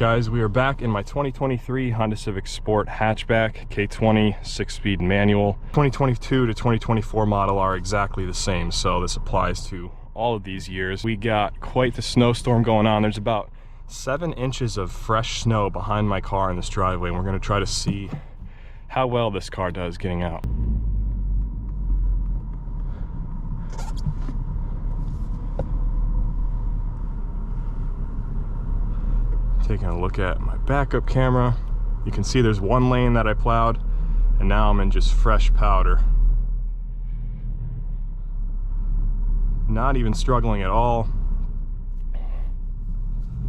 Guys, we are back in my 2023 Honda Civic Sport hatchback, K20 6-speed manual. 2022 to 2024 model are exactly the same, so this applies to all of these years. We got quite the snowstorm going on. There's about 7 inches of fresh snow behind my car in this driveway, and we're going to try to see how well this car does getting out. Taking a look at my backup camera, you can see there's one lane that I plowed, and now I'm in just fresh powder. Not even struggling at all.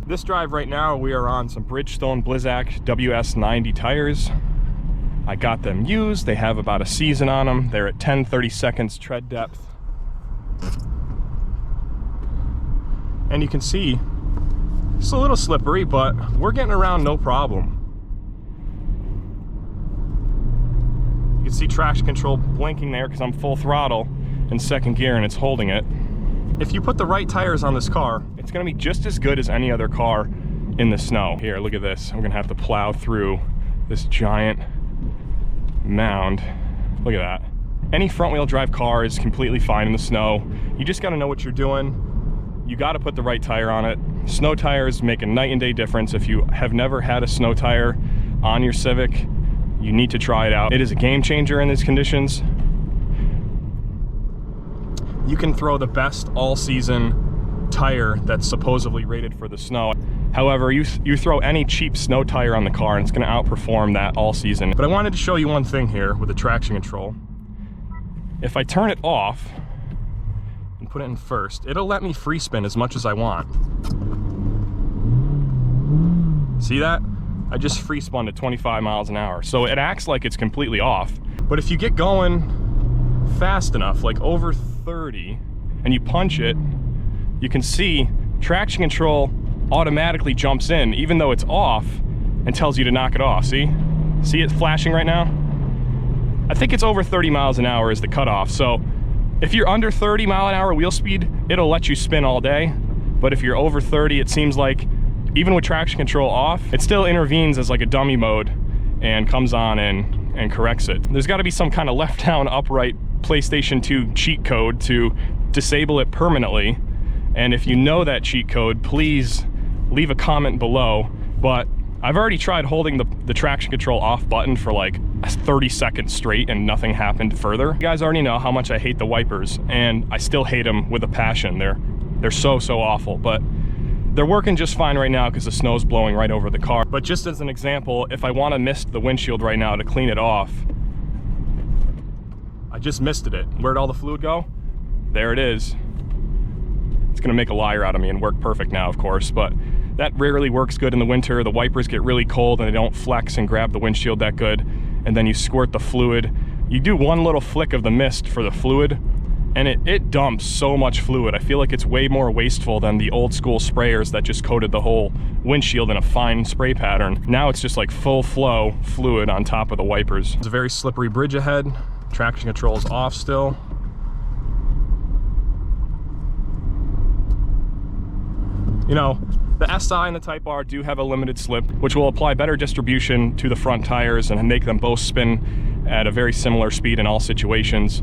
This drive right now, we are on some Bridgestone Blizzak WS90 tires. I got them used. They have about a season on them. They're at 10/32 tread depth. And you can see it's a little slippery, but we're getting around no problem. You can see traction control blinking there because I'm full throttle in second gear and it's holding it. If you put the right tires on this car, it's going to be just as good as any other car in the snow. Here, look at this. I'm going to have to plow through this giant mound. Look at that. Any front-wheel drive car is completely fine in the snow. You just got to know what you're doing. You got to put the right tire on it. Snow tires make a night and day difference. If you have never had a snow tire on your Civic, you need to try it out. It is a game changer in these conditions. You can throw the best all-season tire that's supposedly rated for the snow. However, you throw any cheap snow tire on the car and it's going to outperform that all season. But I wanted to show you one thing here with the traction control. If I turn it off and put it in first, it'll let me free spin as much as I want. See that? I just free spun to 25 miles an hour. So it acts like it's completely off. But if you get going fast enough, like over 30, and you punch it, you can see traction control automatically jumps in, even though it's off, and tells you to knock it off. See it flashing right now? I think it's over 30 miles an hour is the cutoff. So if you're under 30 mile an hour wheel speed, it'll let you spin all day. But if you're over 30, it seems like even with traction control off, it still intervenes as like a dummy mode and comes on and corrects it. There's got to be some kind of left down upright PlayStation 2 cheat code to disable it permanently. And if you know that cheat code, please leave a comment below. But I've already tried holding the traction control off button for like 30 seconds straight and nothing happened further. You guys already know how much I hate the wipers, and I still hate them with a passion. They're so awful, but they're working just fine right now because the snow's blowing right over the car. But just as an example, if I want to mist the windshield right now to clean it off, I just misted it. Where'd all the fluid go? There it is. It's gonna make a liar out of me and work perfect now, of course, but that rarely works good in the winter. The wipers get really cold and they don't flex and grab the windshield that good, and then you squirt the fluid. You do one little flick of the mist for the fluid, and it dumps so much fluid. I feel like it's way more wasteful than the old school sprayers that just coated the whole windshield in a fine spray pattern. Now it's just like full flow fluid on top of the wipers. It's a very slippery bridge ahead. Traction control is off still. You know, the SI and the Type R do have a limited slip, which will apply better distribution to the front tires and make them both spin at a very similar speed in all situations.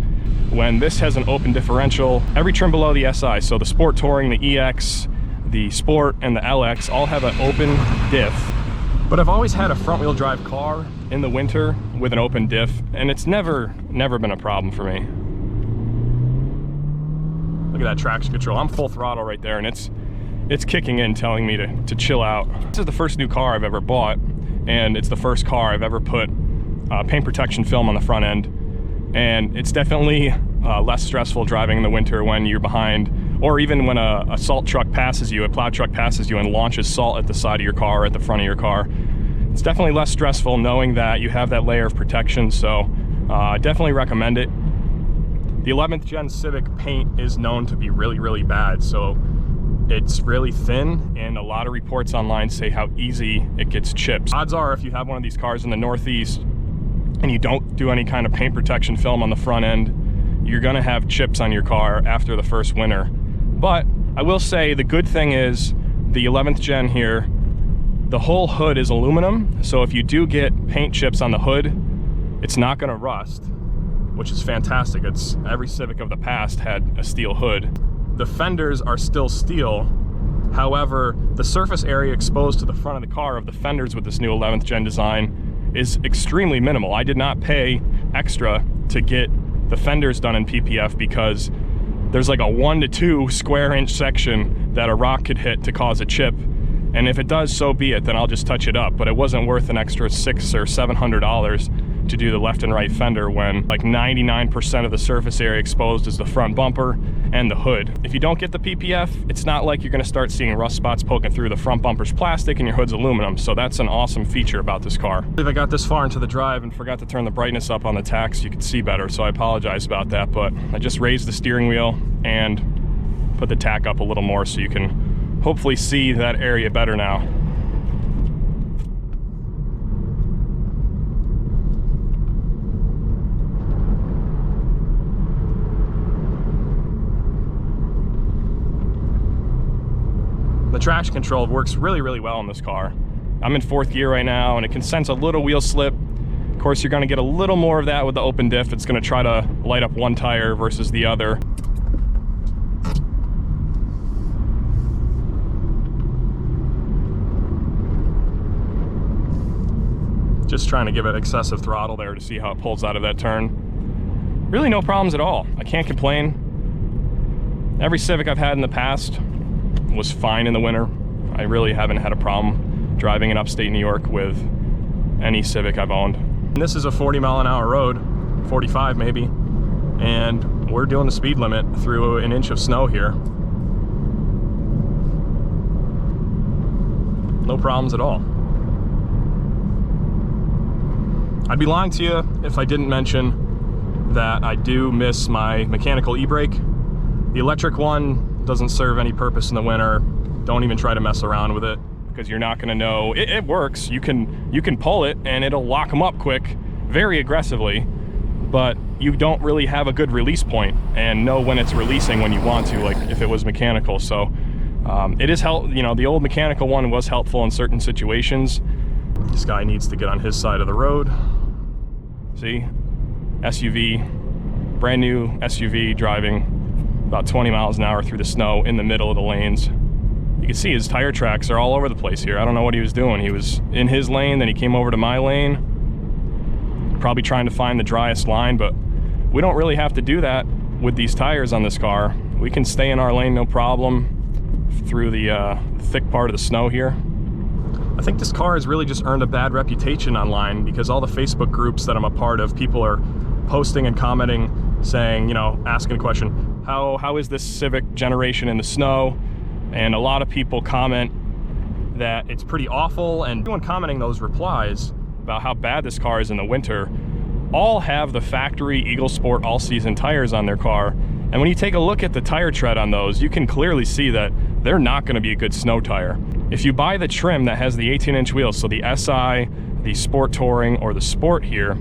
When this has an open differential, every trim below the SI, so the Sport Touring, the EX, the Sport, and the LX all have an open diff. But I've always had a front-wheel drive car in the winter with an open diff, and it's never been a problem for me. Look at that traction control. I'm full throttle right there, and it's kicking in, telling me to chill out. This is the first new car I've ever bought, and it's the first car I've ever put paint protection film on the front end. And it's definitely less stressful driving in the winter when you're behind, or even when a salt truck passes you, a plow truck passes you and launches salt at the side of your car or at the front of your car. It's definitely less stressful knowing that you have that layer of protection, so I definitely recommend it. The 11th gen Civic paint is known to be really bad, so it's really thin, and a lot of reports online say how easy it gets chipped. Odds are, if you have one of these cars in the Northeast and you don't do any kind of paint protection film on the front end, you're gonna have chips on your car after the first winter. But I will say the good thing is the 11th gen here The whole hood is aluminum, so if you do get paint chips on the hood, it's not gonna rust, which is fantastic. Every Civic of the past had a steel hood. The fenders are still steel. However, the surface area exposed to the front of the car of the fenders with this new 11th gen design is extremely minimal. I did not pay extra to get the fenders done in PPF because there's like a 1 to 2 square inch section that a rock could hit to cause a chip. And if it does, so be it, then I'll just touch it up. But it wasn't worth an extra $600 or $700 to do the left and right fender when like 99% of the surface area exposed is the front bumper and the hood. If you don't get the PPF, it's not like you're gonna start seeing rust spots poking through. The front bumper's plastic and your hood's aluminum. So that's an awesome feature about this car. If I got this far into the drive and forgot to turn the brightness up on the tacks, you could see better. So I apologize about that, but I just raised the steering wheel and put the tack up a little more so you can hopefully see that area better now. The traction control works really, really well in this car. I'm in 4th gear right now and it can sense a little wheel slip. Of course, you're gonna get a little more of that with the open diff. It's gonna try to light up one tire versus the other. Just trying to give it excessive throttle there to see how it pulls out of that turn. Really no problems at all. I can't complain. Every Civic I've had in the past was fine in the winter. I really haven't had a problem driving in upstate New York with any Civic I've owned. And this is a 40-mile-an-hour road, 45 maybe, and we're doing the speed limit through an inch of snow here. No problems at all. I'd be lying to you if I didn't mention that I do miss my mechanical e-brake. The electric one doesn't serve any purpose in the winter. Don't even try to mess around with it because you're not gonna know. It works. You can pull it and it'll lock them up quick, very aggressively, but you don't really have a good release point and know when it's releasing when you want to, like if it was mechanical. So it is you know, the old mechanical one was helpful in certain situations. This guy needs to get on his side of the road. See, SUV, brand new SUV driving about 20 miles an hour through the snow in the middle of the lanes. You can see his tire tracks are all over the place here. I don't know what he was doing. He was in his lane, then he came over to my lane, probably trying to find the driest line, but we don't really have to do that with these tires on this car. We can stay in our lane no problem through the thick part of the snow here. I think this car has really just earned a bad reputation online because all the Facebook groups that I'm a part of, people are posting and commenting saying, you know, asking a question, how is this Civic generation in the snow? And a lot of people comment that it's pretty awful, and everyone commenting those replies about how bad this car is in the winter all have the factory Eagle Sport all-season tires on their car. And when you take a look at the tire tread on those, you can clearly see that they're not going to be a good snow tire. If you buy the trim that has the 18-inch wheels, so the SI, the Sport Touring, or the Sport here,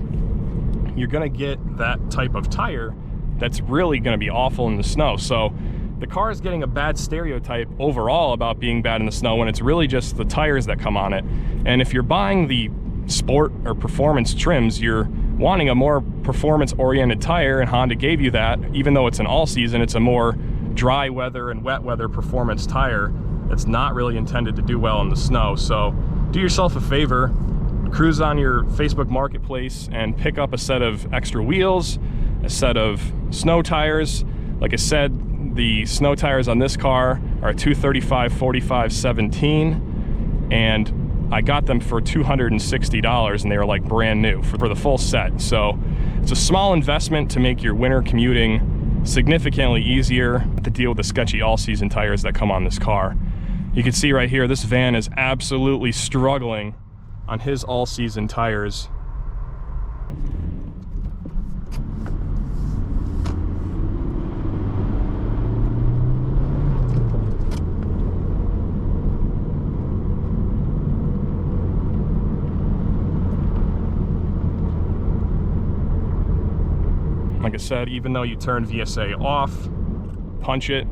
you're going to get that type of tire that's really going to be awful in the snow. So the car is getting a bad stereotype overall about being bad in the snow when it's really just the tires that come on it. And if you're buying the Sport or Performance trims, you're wanting a more performance-oriented tire, and Honda gave you that. Even though it's an all-season, it's a more dry weather and wet weather performance tire that's not really intended to do well in the snow. So do yourself a favor, cruise on your Facebook marketplace and pick up a set of extra wheels, a set of snow tires. Like I said, the snow tires on this car are 235/45/17, and I got them for $260 and they were like brand new for the full set. So it's a small investment to make your winter commuting significantly easier to deal with the sketchy all-season tires that come on this car. You can see right here, this van is absolutely struggling on his all-season tires. Like I said, even though you turn VSA off, punch it,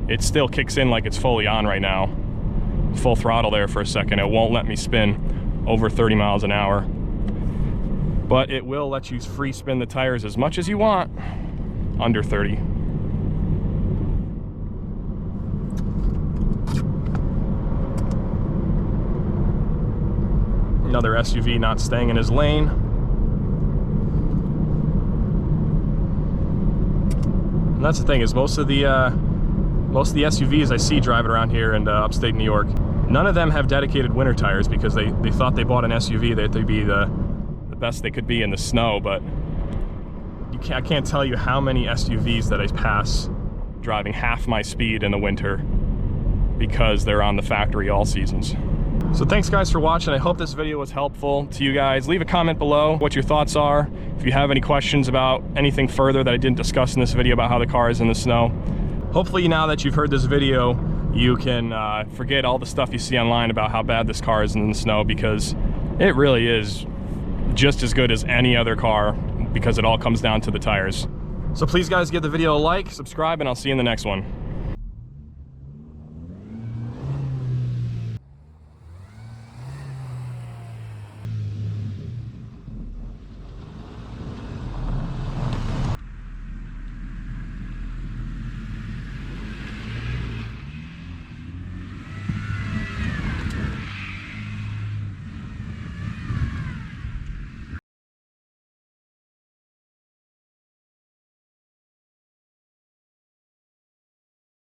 it still kicks in like it's fully on right now. full throttle there for a second, it won't let me spin over 30 miles an hour. But it will let you free spin the tires as much as you want under 30. Another SUV not staying in his lane. And that's the thing, is most of the SUVs I see driving around here in upstate New York, none of them have dedicated winter tires because they thought they bought an SUV that they'd be the best they could be in the snow. But I can't tell you how many SUVs that I pass driving half my speed in the winter because they're on the factory all seasons. So thanks guys for watching. I hope this video was helpful to you guys. Leave a comment below what your thoughts are. If you have any questions about anything further that I didn't discuss in this video about how the car is in the snow. Hopefully now that you've heard this video, you can forget all the stuff you see online about how bad this car is in the snow, because it really is just as good as any other car, because it all comes down to the tires. So please guys, give the video a like, subscribe, and I'll see you in the next one.